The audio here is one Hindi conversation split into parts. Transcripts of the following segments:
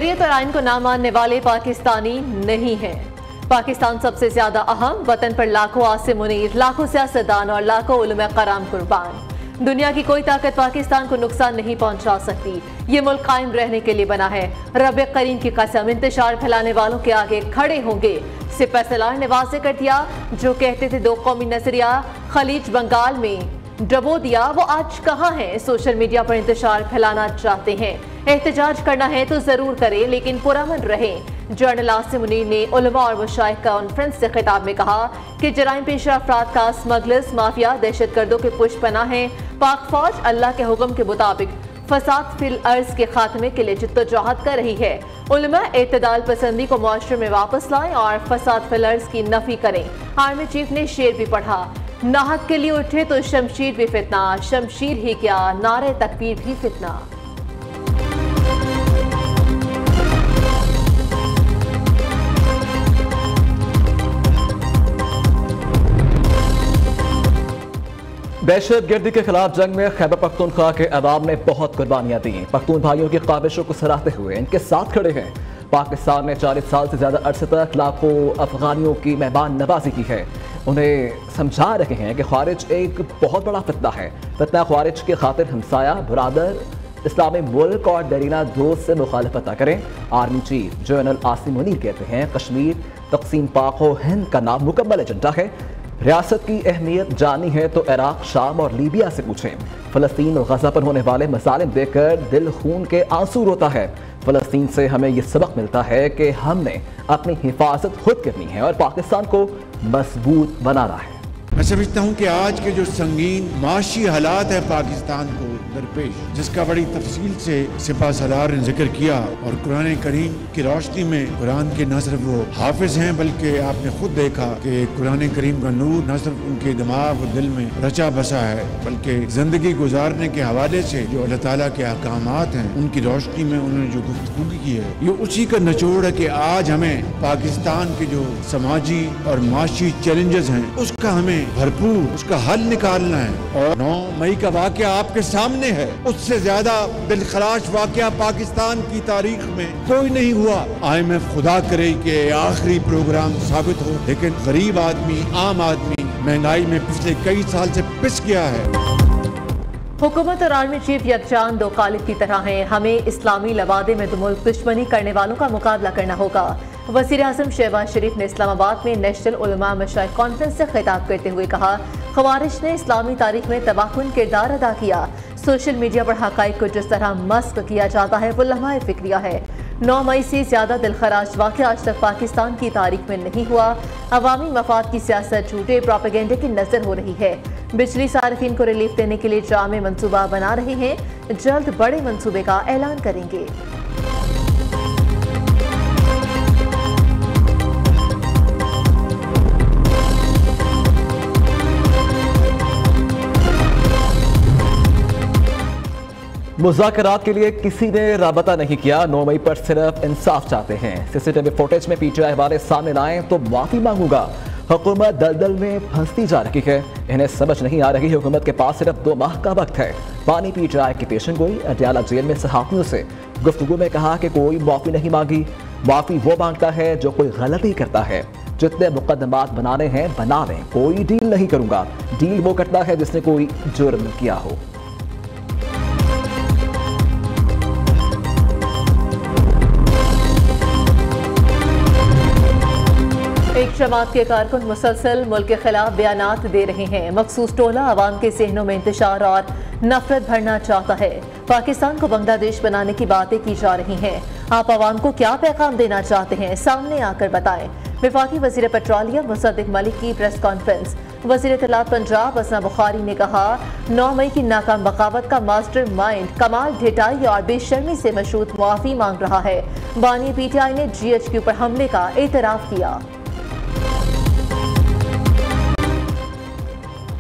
शरीयत और आइन को ना मानने वाले पाकिस्तानी नहीं हैं। पाकिस्तान सबसे ज्यादा अहम, वतन पर लाखों आसिम मुनीर, लाखों सियासतदान और लाखों उलमा कराम कुर्बान। दुनिया की कोई ताकत पाकिस्तान को नुकसान नहीं पहुंचा सकती। ये मुल्क कायम रहने के लिए बना है। रब करीम की कसम, इंतशार फैलाने वालों के आगे खड़े होंगे। सिपह सलार ने वाज़ेह कर दिया, जो कहते थे दो कौमी नजरिया खलीज बंगाल में डबो दिया, वो आज कहाँ है। सोशल मीडिया पर इंतशार फैलाना चाहते हैं। एहतजाज करना है तो जरूर करें, लेकिन पुरअमन रहें। जनरल आसिम मुनीर ने उलमा और मुशाइख कॉन्फ्रेंस से खिताब में कहा कि जराइम पेशा अफराद का स्मगलर्स, माफिया, दहशतगर्दों के पुष्पना है। पाक फौज अल्लाह के हुक्म के मुताबिक फसाद फिल अर्ज के खात्मे के लिए जिद्दोजहद कर रही है। उलमा एतदाल पसंदी को मुआशरे में वापस लाएं और फसाद फिल अर्ज की नफी करें। आर्मी चीफ ने शेर भी पढ़ा, नाहक के लिए उठे तो शमशीर भी फितना, शमशीर ही क्या नारे तकबीर भी फितना। दहशतगर्दी के खिलाफ जंग में खैबर पख्तूनख्वा के अवाम ने बहुत कुर्बानियां दी। पख्तून भाइयों की ख्वाहिशों को सराहते हुए इनके साथ खड़े हैं। पाकिस्तान ने 40 साल से ज्यादा अरसे तक लाखों अफगानियों की मेहमान नवाजी की है। उन्हें समझा रहे हैं कि ख्वारिज एक बहुत बड़ा फितना है। फितना ख्वारिज की खातिर हमसाया, बुरादर, इस्लामी मुल्क और दरीना दोस्त से मुखालफत न करें। Army chief general Asim Munir कहते हैं कश्मीर तकसीम पाक व हिंद का नाम मुकम्मल एजेंडा है। रियासत की अहमियत जानी है तो इराक, शाम और लीबिया से पूछें। फ़लस्तीन और गज़ा पर होने वाले मसालिम देखकर दिल खून के आंसू रोता है। फ़लस्तीन से हमें ये सबक मिलता है कि हमने अपनी हिफाजत खुद करनी है और पाकिस्तान को मजबूत बनाना है। मैं समझता हूँ कि आज के जो संगीन माशी हालात है पाकिस्तान को दरपेश, जिसका बड़ी तफसील से सिपह सलार ने जिक्र किया, और कुरान करीम की रोशनी में कुरान के न सिर्फ वो हाफिज हैं, बल्कि आपने खुद देखा कि कुरान करीम का नूर न सिर्फ उनके दिमाग और दिल में रचा बसा है, बल्कि जिंदगी गुजारने के हवाले से जो अल्लाह ताला के अहकामात हैं उनकी रोशनी में उन्होंने जो गुफ्तगू की है, ये उसी का निचोड़ है कि आज हमें पाकिस्तान के जो समाजी और माशी चैलेंजेस हैं उसका हमें भरपूर उसका हल निकालना है। और 9 मई का वाकया आपके सामने है, उससे ज्यादा दिलखराश वाकया पाकिस्तान की तारीख में कोई नहीं हुआ। IMF खुदा करे कि आखिरी प्रोग्राम साबित हो, लेकिन गरीब आदमी, आम आदमी महंगाई में पिछले कई साल से पिस गया है। हुकूमत और आर्मी चीफ यकजान दो कालिब की तरह हैं। हमें इस्लामी लवादे में मुल्क दुश्मनी करने वालों का मुकाबला करना होगा। वज़ीर आज़म शहबाज शरीफ ने इस्लामाबाद में नेशनल उलमा मशाइख कॉन्फ्रेंस से खिताब करते हुए कहा, ख़वारिज ने इस्लामी तारीख में तबाहकुन किरदार अदा किया। सोशल मीडिया पर हक़ाइक़ को जिस तरह मस्क किया जाता है वो लम्हा फ़िक्रिया है। 9 मई से ज़्यादा दिलखराश वाक़या आज तक पाकिस्तान की तारीख में नहीं हुआ। अवामी मफाद की सियासत झूठे प्रोपेगेंडे की नज़र हो रही है। बिजली सार्फिन को रिलीफ देने के लिए जामे मनसूबा बना रहे हैं, जल्द बड़े मनसूबे का ऐलान करेंगे। मुज़ाकरात के लिए किसी ने राबता नहीं किया। 9 मई पर सिर्फ इंसाफ चाहते हैं। CCTV फुटेज में PTI वाले सामने लाएं तो माफी मांगूंगा। हुकूमत दलदल में फंसती जा रही है। इन्हें समझ नहीं आ रही हुकूमत के पास सिर्फ 2 माह का वक्त है। पानी PTI की पेशन गोई। अडयाला जेल में सहाफ़ियों से गुफ्तगू में कहा कि कोई माफी नहीं मांगी। माफी वो मांगता है जो कोई गलती करता है। जितने मुकदमात बनाने हैं बना लें, कोई डील नहीं करूंगा। डील वो करता है जिसने कोई जुर्म किया हो। एक जमात के कारकुन मुसलसल मुल्क के खिलाफ बयानात दे रहे हैं। मखसूस टोला अवाम के जहनों में इंतशार और नफरत भरना चाहता है। पाकिस्तान को बांग्लादेश बनाने की बातें की जा रही हैं। आप अवाम को क्या पैगाम देना चाहते हैं, सामने आकर बताएं। वफाकी वज़ीर पेट्रोलियम मुसद्दिक मलिक की प्रेस कॉन्फ्रेंस। वज़ीर इत्तलात पंजाब असना बुखारी ने कहा, 9 मई की नाकाम बगावत का मास्टर माइंड कमाल ढिटाई और बेशर्मी से मशरूत मुआफ़ी मांग रहा है। बानी PTI ने GHQ पर हमले का एतराफ़ किया।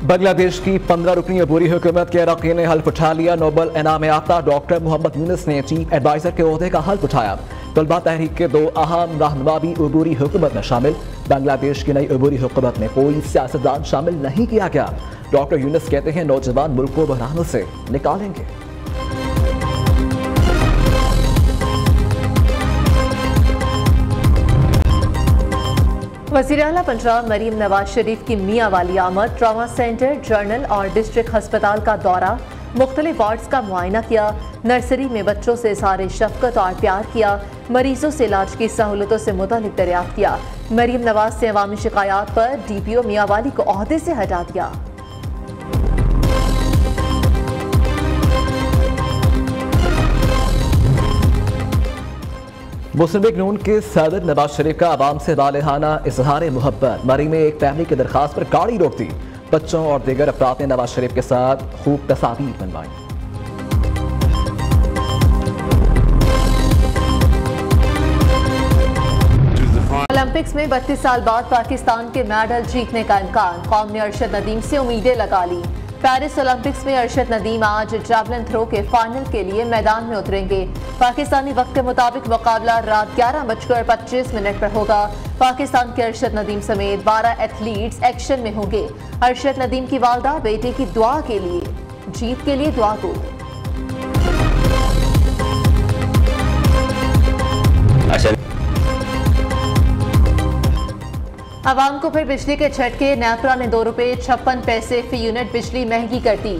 बांग्लादेश की 15 रुकनी अबूरी हुकूमत के अरकान ने हल्फ उठा लिया। नोबल इनाम याफ्ता डॉक्टर मोहम्मद यूनुस ने चीफ एडवाइजर के ओहदे का हल्फ उठाया। तलबा तहरीक के 2 अहम रहनुमा भी अबूरी हुकूमत में शामिल। बांग्लादेश की नई अबूरी हुकूमत में कोई सियासतदान शामिल नहीं किया गया। डॉक्टर यूनुस कहते हैं नौजवान मुल्क को बहरानों से निकालेंगे। वज़ीर आला पंजाब मरीम नवाज शरीफ की मियाँ वाली आमद, ट्रॉमा सेंटर, जर्नल और डिस्ट्रिक्ट अस्पताल का दौरा, मुख्तलिफ वार्ड्स का मुआयना किया, नर्सरी में बच्चों से इज़हार शफ़क़त और प्यार किया, मरीजों से इलाज की सहूलतों से मुतालिक दरियाफ्त किया। मरीम नवाज से अवामी शिकायत पर DPO मियाँ वाली को ओहदे से हटा दिया। मुस्लिम लीग नून के सदर नवाज शरीफ का आवाम से वालेहाना इजहार मोहब्बत। मरी में एक फैमिली की दरखास्त पर गाड़ी रोक दी। बच्चों और दीगर अफराद ने नवाज शरीफ के साथ खूब तस्वीर बनवाई। ओलंपिक्स में 32 साल बाद पाकिस्तान के मेडल जीतने का इम्कान, कौम ने अरशद नदीम से उम्मीदें लगा ली। पेरिस ओलंपिक्स में अरशद नदीम आज जैवलिन थ्रो के फाइनल के लिए मैदान में उतरेंगे। पाकिस्तानी वक्त के मुताबिक मुकाबला रात 11:25 पर होगा। पाकिस्तान के अरशद नदीम समेत 12 एथलीट्स एक्शन में होंगे। अरशद नदीम की वालदा बेटे की दुआ के लिए, जीत के लिए दुआ को। आवाम को फिर बिजली के झटके, नेपरा ने 2 रुपये 56 पैसे फी यूनिट बिजली महंगी कर दी।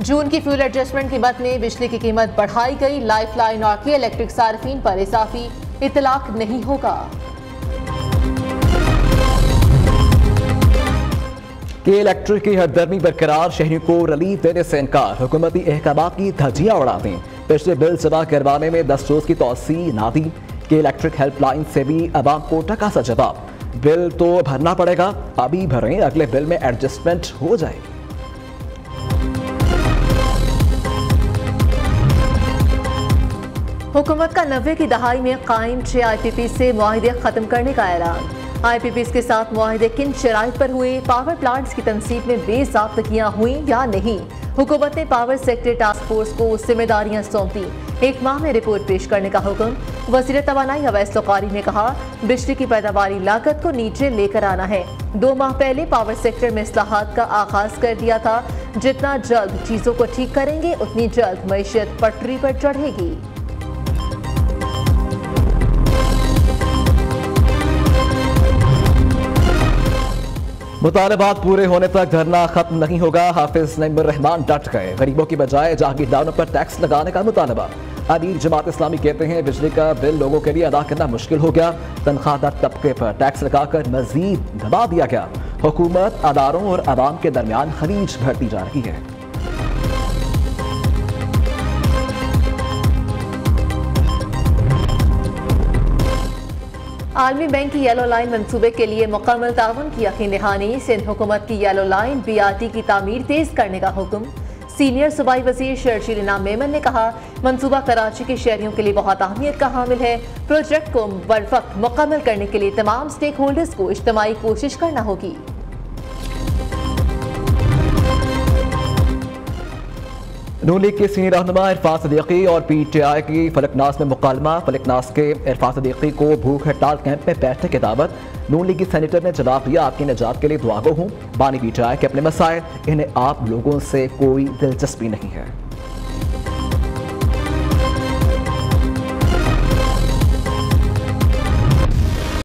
जून की फ्यूल एडजस्टमेंट कीमत में बिजली की कीमत बढ़ाई गई। लाइफ लाइन और के इलेक्ट्रिक सार्फिन पर इजाफी इतलाक नहीं होगा। के इलेक्ट्रिक की हरदर्मी बरकरार, शहरियों को रिलीफ देने से इनकार, हुकूमती अहकाम की धज्जियां उड़ा दी। पिछले बिल जमा करवाने में 10 रोज की तौसी ना दी। के इलेक्ट्रिक हेल्पलाइन से भी आवाम को टका सा जवाब, बिल तो भरना पड़ेगा, अभी भरें, अगले बिल में एडजस्टमेंट हो जाएगी। हुकूमत का 90 की दहाई में कायम 6 IPP से मुआहिदे खत्म करने का ऐलान। IPPs के साथ मुआहिदे किन शराइत पर हुए, पावर प्लांट्स की तनसीब में बेज़ाब्तगियां हुई या नहीं। हुकूमत ने पावर सेक्टर टास्क फोर्स को जिम्मेदारियां सौंप दी। 1 माह में रिपोर्ट पेश करने का हुक्म। वज़ीर तवानाई अवैस लुक़ारी ने कहा, बिजली की पैदावारी लागत को नीचे लेकर आना है। 2 माह पहले पावर सेक्टर में इस्लाहात का आगाज कर दिया था। जितना जल्द चीजों को ठीक करेंगे, उतनी जल्द मईशत पटरी पर चढ़ेगी। मुतालबात पूरे होने तक धरना खत्म नहीं होगा। हाफिज नईमुर रहमान डट गए। गरीबों की बजाय जागीरदारों पर टैक्स लगाने का मुतालबा। अमीर जमात इस्लामी कहते हैं, बिजली का बिल लोगों के लिए अदा करना मुश्किल हो गया। तनख्वाहदार तबके पर टैक्स लगाकर मजीद दबा दिया गया। हुकूमत, अदारों और आवाम के दरमियान खलीज भरती जा रही है। आलमी बैंक की येलो लाइन मंसूबे के लिए मुकम्मल ताउन की यकीन दहानी। सिंध हुकूमत की येलो लाइन BRT की तामीर तेज करने का हुक्म। सीनियर सूबाई वजीर शर्जील इनाम मेमन ने कहा, मंसूबा कराची के शहरियों के लिए बहुत अहमियत का हामिल है। प्रोजेक्ट को बरवक्त मुकम्मल करने के लिए तमाम स्टेक होल्डर्स को इज्तिमाई कोशिश करना होगी। नून लीग के सीनियर रहनुमा इरफान सदीकी और PTI की फलकनास में मुकालमा। फलकनास के इरफान सदीकी को भूख हड़ताल कैंप में बैठने की दावत। नून लीग की सेनेटर ने जवाब दिया, आपकी निजात के लिए दुआगो हूँ। बानी PTI के अपने मसाइल, इन्हें आप लोगों से कोई दिलचस्पी नहीं है।